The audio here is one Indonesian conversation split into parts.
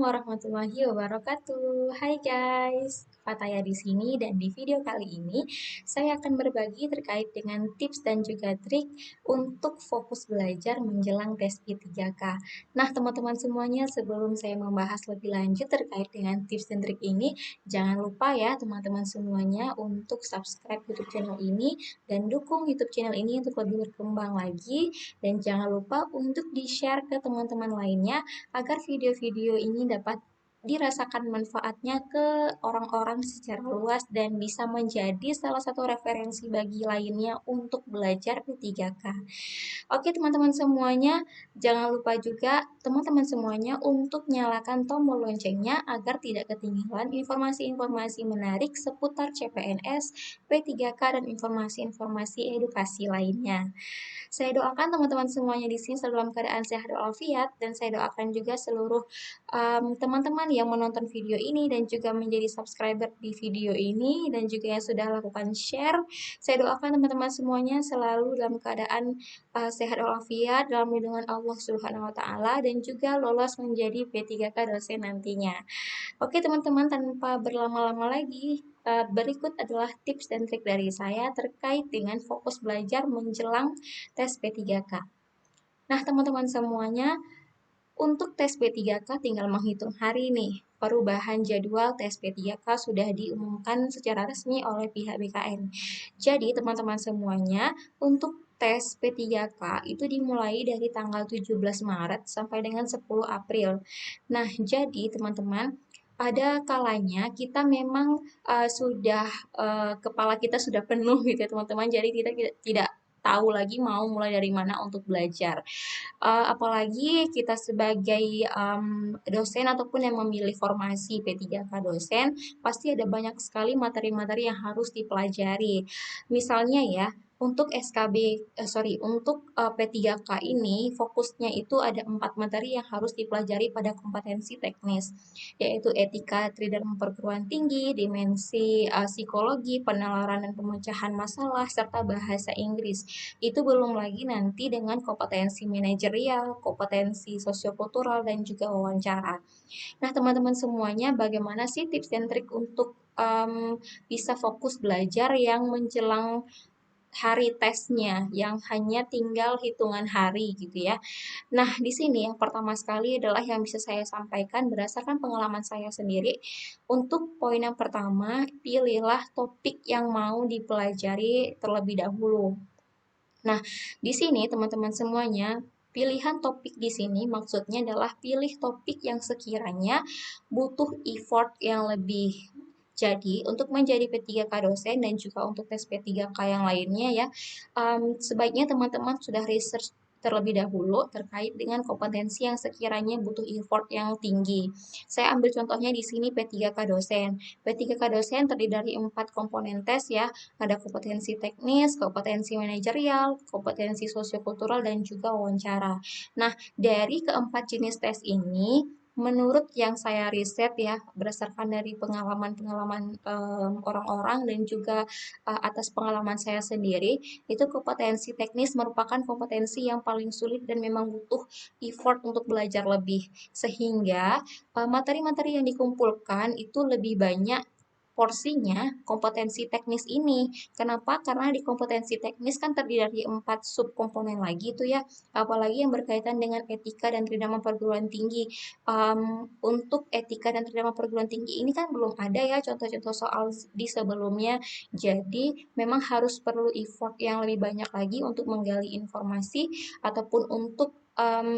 warahmatullahi wabarakatuh. Hai guys, Fataya di sini dan di video kali ini saya akan berbagi terkait dengan tips dan juga trik untuk fokus belajar menjelang tes P3K. Nah, teman-teman semuanya, sebelum saya membahas lebih lanjut terkait dengan tips dan trik ini, jangan lupa ya teman-teman semuanya untuk subscribe YouTube channel ini dan dukung YouTube channel ini untuk lebih berkembang lagi, dan jangan lupa untuk di-share ke teman-teman lainnya agar video-video ini dapat dirasakan manfaatnya ke orang-orang secara luas dan bisa menjadi salah satu referensi bagi lainnya untuk belajar P3K. Oke teman-teman semuanya, jangan lupa juga teman-teman semuanya untuk nyalakan tombol loncengnya agar tidak ketinggalan informasi-informasi menarik seputar CPNS, P3K, dan informasi-informasi edukasi lainnya. Saya doakan teman-teman semuanya di sini selalu dalam keadaan sehat walafiat, dan saya doakan juga seluruh teman-teman yang menonton video ini dan juga menjadi subscriber di video ini dan juga yang sudah lakukan share. Saya doakan teman-teman semuanya selalu dalam keadaan sehat walafiat dalam lindungan Allah Subhanahu wa taala dan juga lolos menjadi P3K dosen nantinya. Oke teman-teman, tanpa berlama-lama lagi, berikut adalah tips dan trik dari saya terkait dengan fokus belajar menjelang tes P3K. Nah, teman-teman semuanya, untuk tes P3K tinggal menghitung hari nih. Perubahan jadwal tes P3K sudah diumumkan secara resmi oleh pihak BKN. Jadi, teman-teman semuanya, untuk tes P3K itu dimulai dari tanggal 17 Maret sampai dengan 10 April. Nah, jadi teman-teman, ada kalanya kita memang sudah kepala kita sudah penuh gitu ya teman-teman. Jadi kita tidak tahu lagi mau mulai dari mana untuk belajar. Apalagi kita sebagai dosen ataupun yang memilih formasi P3K dosen, pasti ada banyak sekali materi-materi yang harus dipelajari. Misalnya ya, untuk P3K ini fokusnya itu ada 4 materi yang harus dipelajari pada kompetensi teknis, yaitu etika tridharma perguruan tinggi, dimensi psikologi, penalaran dan pemecahan masalah, serta bahasa Inggris. Itu belum lagi nanti dengan kompetensi manajerial, kompetensi sosiokultural, dan juga wawancara. Nah, teman-teman semuanya, bagaimana sih tips dan trik untuk bisa fokus belajar yang menjelang hari tesnya, yang hanya tinggal hitungan hari gitu ya. Nah, di sini yang pertama sekali adalah yang bisa saya sampaikan berdasarkan pengalaman saya sendiri. Untuk poin yang pertama, pilihlah topik yang mau dipelajari terlebih dahulu. Nah, di sini teman-teman semuanya, pilihan topik di sini maksudnya adalah pilih topik yang sekiranya butuh effort yang lebih. Jadi, untuk menjadi P3K dosen dan juga untuk tes P3K yang lainnya ya, sebaiknya teman-teman sudah research terlebih dahulu terkait dengan kompetensi yang sekiranya butuh effort yang tinggi. Saya ambil contohnya di sini P3K dosen. P3K dosen terdiri dari 4 komponen tes ya, ada kompetensi teknis, kompetensi manajerial, kompetensi sosiokultural, dan juga wawancara. Nah, dari keempat jenis tes ini, menurut yang saya riset ya, berdasarkan dari pengalaman-pengalaman orang-orang dan juga atas pengalaman saya sendiri, itu kompetensi teknis merupakan kompetensi yang paling sulit dan memang butuh effort untuk belajar lebih. Sehingga materi-materi yang dikumpulkan itu lebih banyak porsinya kompetensi teknis ini. Kenapa? Karena di kompetensi teknis kan terdiri dari 4 subkomponen lagi tuh ya, apalagi yang berkaitan dengan etika dan tridharma perguruan tinggi. Untuk etika dan tridharma perguruan tinggi ini kan belum ada ya contoh-contoh soal di sebelumnya. Jadi memang harus perlu effort yang lebih banyak lagi untuk menggali informasi ataupun untuk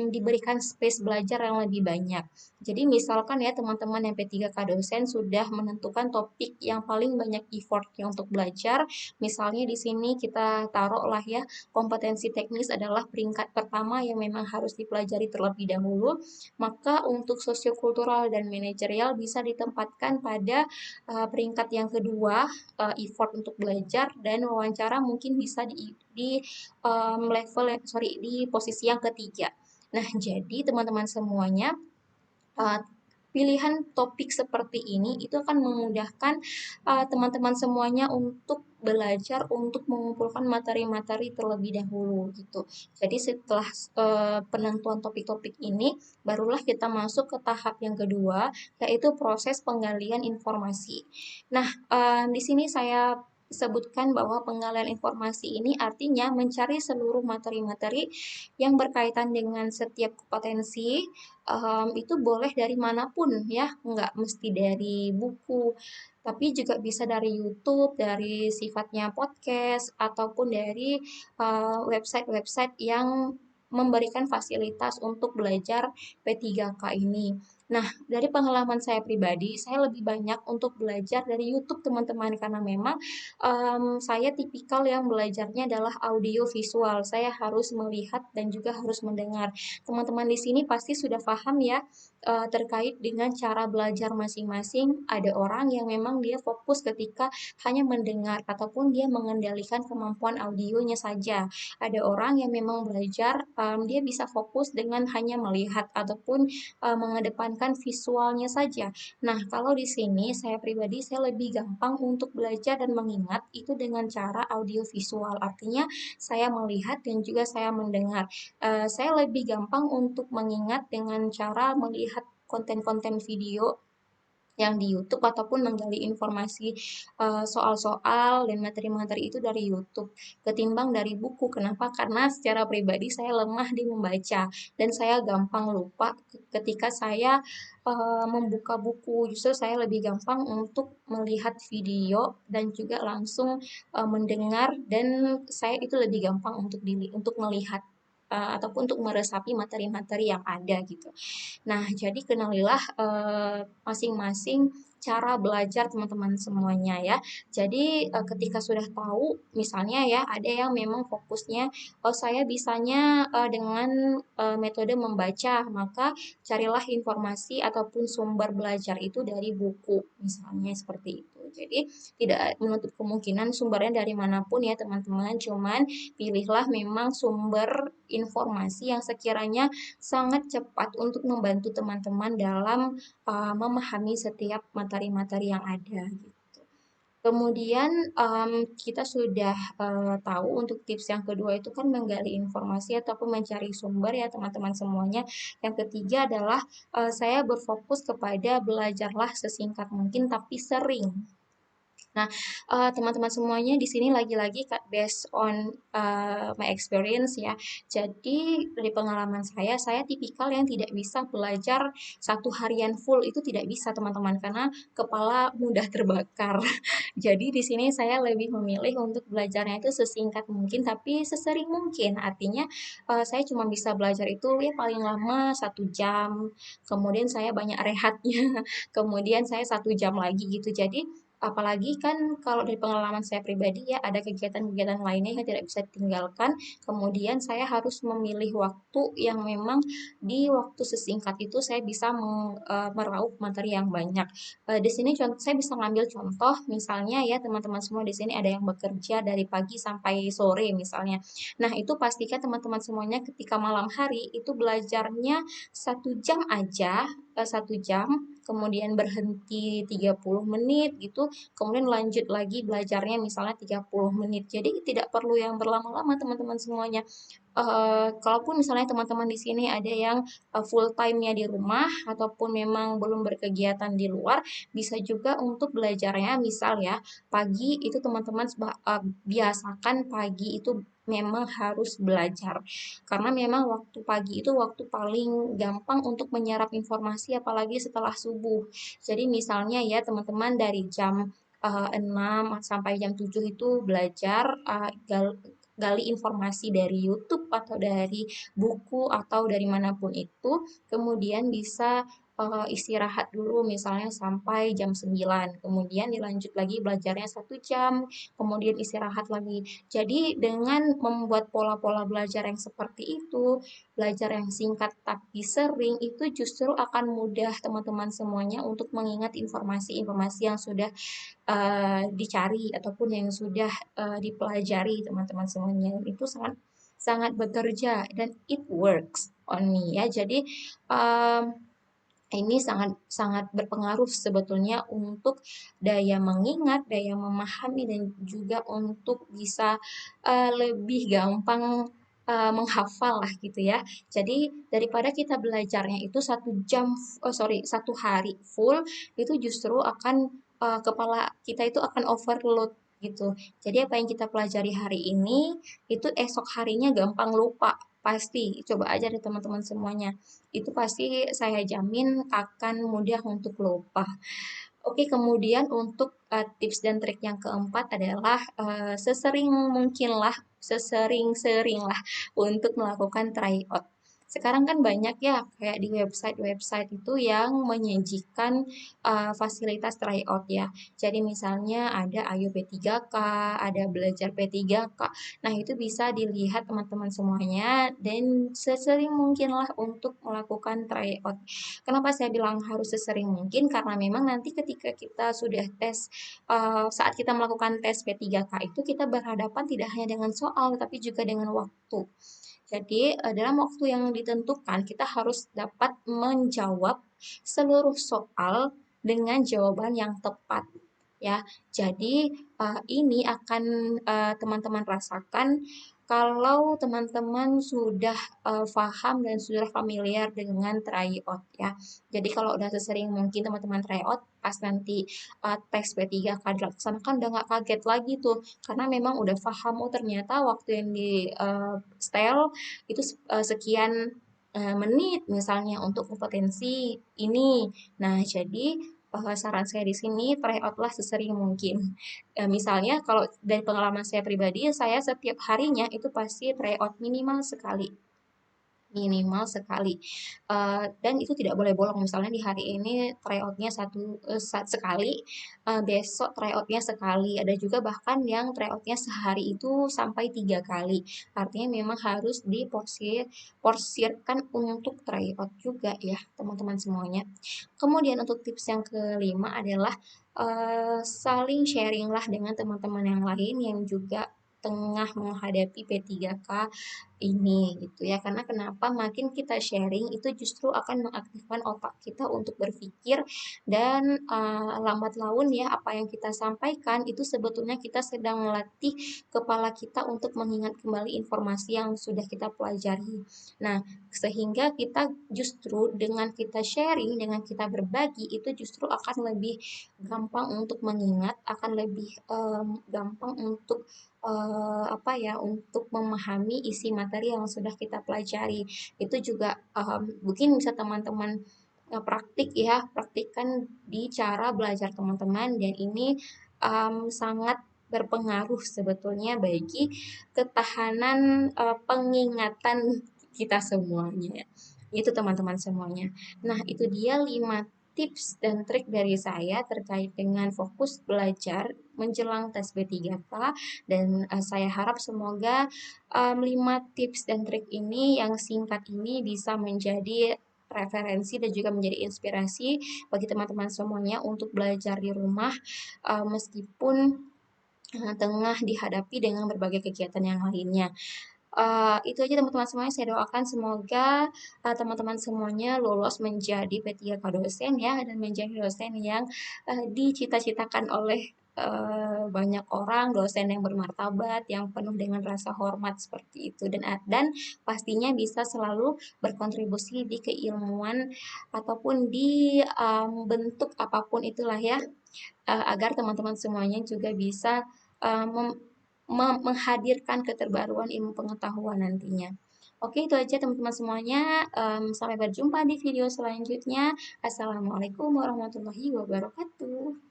diberikan space belajar yang lebih banyak. Jadi misalkan ya teman-teman yang P3K dosen sudah menentukan topik yang paling banyak effortnya untuk belajar. Misalnya di sini kita taruhlah ya, kompetensi teknis adalah peringkat pertama yang memang harus dipelajari terlebih dahulu. Maka untuk sosiokultural dan manajerial bisa ditempatkan pada peringkat yang kedua, effort untuk belajar, dan wawancara mungkin bisa di posisi yang ketiga. Nah, jadi teman-teman semuanya, pilihan topik seperti ini itu akan memudahkan teman-teman semuanya untuk belajar untuk mengumpulkan materi-materi terlebih dahulu gitu. Jadi setelah penentuan topik-topik ini, barulah kita masuk ke tahap yang kedua, yaitu proses penggalian informasi. Nah, di sini saya sebutkan bahwa penggalian informasi ini artinya mencari seluruh materi-materi yang berkaitan dengan setiap kompetensi, itu boleh dari manapun ya, nggak mesti dari buku, tapi juga bisa dari YouTube, dari sifatnya podcast, ataupun dari website-website yang memberikan fasilitas untuk belajar P3K ini. Nah, dari pengalaman saya pribadi, saya lebih banyak untuk belajar dari YouTube teman-teman karena memang saya tipikal yang belajarnya adalah audio visual. Saya harus melihat dan juga harus mendengar. Teman-teman di sini pasti sudah paham ya terkait dengan cara belajar masing-masing. Ada orang yang memang dia fokus ketika hanya mendengar ataupun dia mengendalikan kemampuan audionya saja. Ada orang yang memang belajar dia bisa fokus dengan hanya melihat ataupun mengedepankan visualnya saja. Nah, kalau di sini saya pribadi saya lebih gampang untuk belajar dan mengingat itu dengan cara audio visual. Artinya saya melihat dan juga saya mendengar. Saya lebih gampang untuk mengingat dengan cara melihat konten-konten video yang di YouTube ataupun menggali informasi soal-soal dan materi-materi itu dari YouTube ketimbang dari buku. Kenapa? Karena secara pribadi saya lemah di membaca dan saya gampang lupa ketika saya membuka buku. Justru saya lebih gampang untuk melihat video dan juga langsung mendengar dan saya itu lebih gampang untuk melihat ataupun untuk meresapi materi-materi yang ada gitu. Nah, jadi kenalilah masing-masing cara belajar teman-teman semuanya ya. Jadi ketika sudah tahu, misalnya ya ada yang memang fokusnya, oh saya bisanya dengan metode membaca, maka carilah informasi ataupun sumber belajar itu dari buku, misalnya seperti itu. Jadi tidak menutup kemungkinan sumbernya dari manapun ya teman-teman, cuman pilihlah memang sumber informasi yang sekiranya sangat cepat untuk membantu teman-teman dalam memahami setiap materi-materi yang ada gitu. Kemudian kita sudah tahu untuk tips yang kedua itu kan menggali informasi ataupun mencari sumber ya teman-teman semuanya. Yang ketiga adalah saya berfokus kepada belajarlah sesingkat mungkin tapi sering. Nah, teman-teman semuanya di sini lagi-lagi based on my experience ya. Jadi dari pengalaman saya tipikal yang tidak bisa belajar satu harian full itu tidak bisa teman-teman karena kepala mudah terbakar. Jadi di sini saya lebih memilih untuk belajarnya itu sesingkat mungkin tapi sesering mungkin. Artinya saya cuma bisa belajar itu ya paling lama 1 jam. Kemudian saya banyak rehatnya. Kemudian saya 1 jam lagi gitu. Jadi apalagi kan kalau dari pengalaman saya pribadi ya ada kegiatan-kegiatan lainnya yang tidak bisa ditinggalkan. Kemudian saya harus memilih waktu yang memang di waktu sesingkat itu saya bisa meraup materi yang banyak. Di sini saya bisa ngambil contoh misalnya ya teman-teman semua di sini ada yang bekerja dari pagi sampai sore misalnya. Nah, itu pastikan teman-teman semuanya ketika malam hari itu belajarnya 1 jam aja, 1 jam, kemudian berhenti 30 menit gitu, kemudian lanjut lagi belajarnya misalnya 30 menit. Jadi tidak perlu yang berlama-lama teman-teman semuanya. Kalaupun misalnya teman-teman di sini ada yang full time-nya di rumah ataupun memang belum berkegiatan di luar, bisa juga untuk belajarnya misal ya, pagi itu teman-teman biasakan pagi itu memang harus belajar. Karena memang waktu pagi itu waktu paling gampang untuk menyerap informasi apalagi setelah subuh. Jadi misalnya ya teman-teman dari jam 6 sampai jam 7 itu belajar gali informasi dari YouTube atau dari buku atau dari manapun itu, kemudian bisa istirahat dulu misalnya sampai jam 9, kemudian dilanjut lagi belajarnya 1 jam, kemudian istirahat lagi. Jadi dengan membuat pola-pola belajar yang seperti itu, belajar yang singkat tapi sering, itu justru akan mudah teman-teman semuanya untuk mengingat informasi-informasi yang sudah dicari ataupun yang sudah dipelajari teman-teman semuanya. Itu sangat sangat bekerja dan it works on me ya. Jadi um, Ini sangat sangat berpengaruh sebetulnya untuk daya mengingat, daya memahami, dan juga untuk bisa lebih gampang menghafal lah gitu ya. Jadi daripada kita belajarnya itu 1 jam, oh sorry, 1 hari full, itu justru akan kepala kita itu akan overload gitu. Jadi apa yang kita pelajari hari ini itu esok harinya gampang lupa. Pasti, coba aja deh teman-teman semuanya, itu pasti saya jamin akan mudah untuk lupa. Oke, kemudian untuk tips dan trik yang keempat adalah sesering mungkinlah, sesering-seringlah untuk melakukan tryout. Sekarang kan banyak ya, kayak di website-website itu yang menyajikan fasilitas tryout ya. Jadi misalnya ada Ayo P3K, ada Belajar P3K. Nah, itu bisa dilihat teman-teman semuanya dan sesering mungkinlah untuk melakukan tryout. Kenapa saya bilang harus sesering mungkin? Karena memang nanti ketika kita sudah tes, saat kita melakukan tes P3K itu kita berhadapan tidak hanya dengan soal, tapi juga dengan waktu. Jadi, dalam waktu yang ditentukan, kita harus dapat menjawab seluruh soal dengan jawaban yang tepat, ya. Jadi, ini akan teman-teman rasakan kalau teman-teman sudah paham dan sudah familiar dengan tryout ya. Jadi kalau udah sesering mungkin teman-teman tryout, pas nanti tes P3K dilaksanakan udah nggak kaget lagi tuh, karena memang udah paham, oh ternyata waktu yang di setel itu sekian menit misalnya untuk kompetensi ini. Nah, jadi saran saya di sini tryout-lah sesering mungkin. Misalnya kalau dari pengalaman saya pribadi, saya setiap harinya itu pasti tryout minimal sekali, minimal sekali. Dan itu tidak boleh bolong. Misalnya di hari ini tryoutnya sekali, besok tryoutnya sekali. Ada juga bahkan yang tryoutnya sehari itu sampai 3 kali. Artinya memang harus diporsirkan untuk tryout juga ya teman-teman semuanya. Kemudian untuk tips yang kelima adalah saling sharing lah dengan teman-teman yang lain yang juga tengah menghadapi P3K ini gitu ya. Karena kenapa, makin kita sharing itu justru akan mengaktifkan otak kita untuk berpikir, dan lambat laun ya apa yang kita sampaikan itu sebetulnya kita sedang melatih kepala kita untuk mengingat kembali informasi yang sudah kita pelajari. Nah, sehingga kita justru dengan kita sharing, dengan kita berbagi itu justru akan lebih gampang untuk mengingat, akan lebih gampang untuk apa ya, untuk memahami isi materi yang sudah kita pelajari. Itu juga mungkin bisa teman-teman praktik ya, praktikkan di cara belajar teman-teman, dan ini sangat berpengaruh sebetulnya bagi ketahanan pengingatan kita semuanya. Itu teman-teman semuanya. Nah, itu dia 5 tips dan trik dari saya terkait dengan fokus belajar menjelang tes B3K, dan saya harap semoga 5 tips dan trik ini yang singkat ini bisa menjadi referensi dan juga menjadi inspirasi bagi teman-teman semuanya untuk belajar di rumah, meskipun tengah dihadapi dengan berbagai kegiatan yang lainnya. Itu aja teman-teman semuanya, saya doakan semoga teman-teman semuanya lolos menjadi P3K dosen ya, dan menjadi dosen yang dicita-citakan oleh banyak orang, dosen yang bermartabat, yang penuh dengan rasa hormat seperti itu, dan pastinya bisa selalu berkontribusi di keilmuan ataupun di bentuk apapun itulah ya, agar teman-teman semuanya juga bisa menghadirkan keterbaruan ilmu pengetahuan nantinya. Oke, itu aja teman-teman semuanya. Sampai berjumpa di video selanjutnya. Assalamualaikum warahmatullahi wabarakatuh.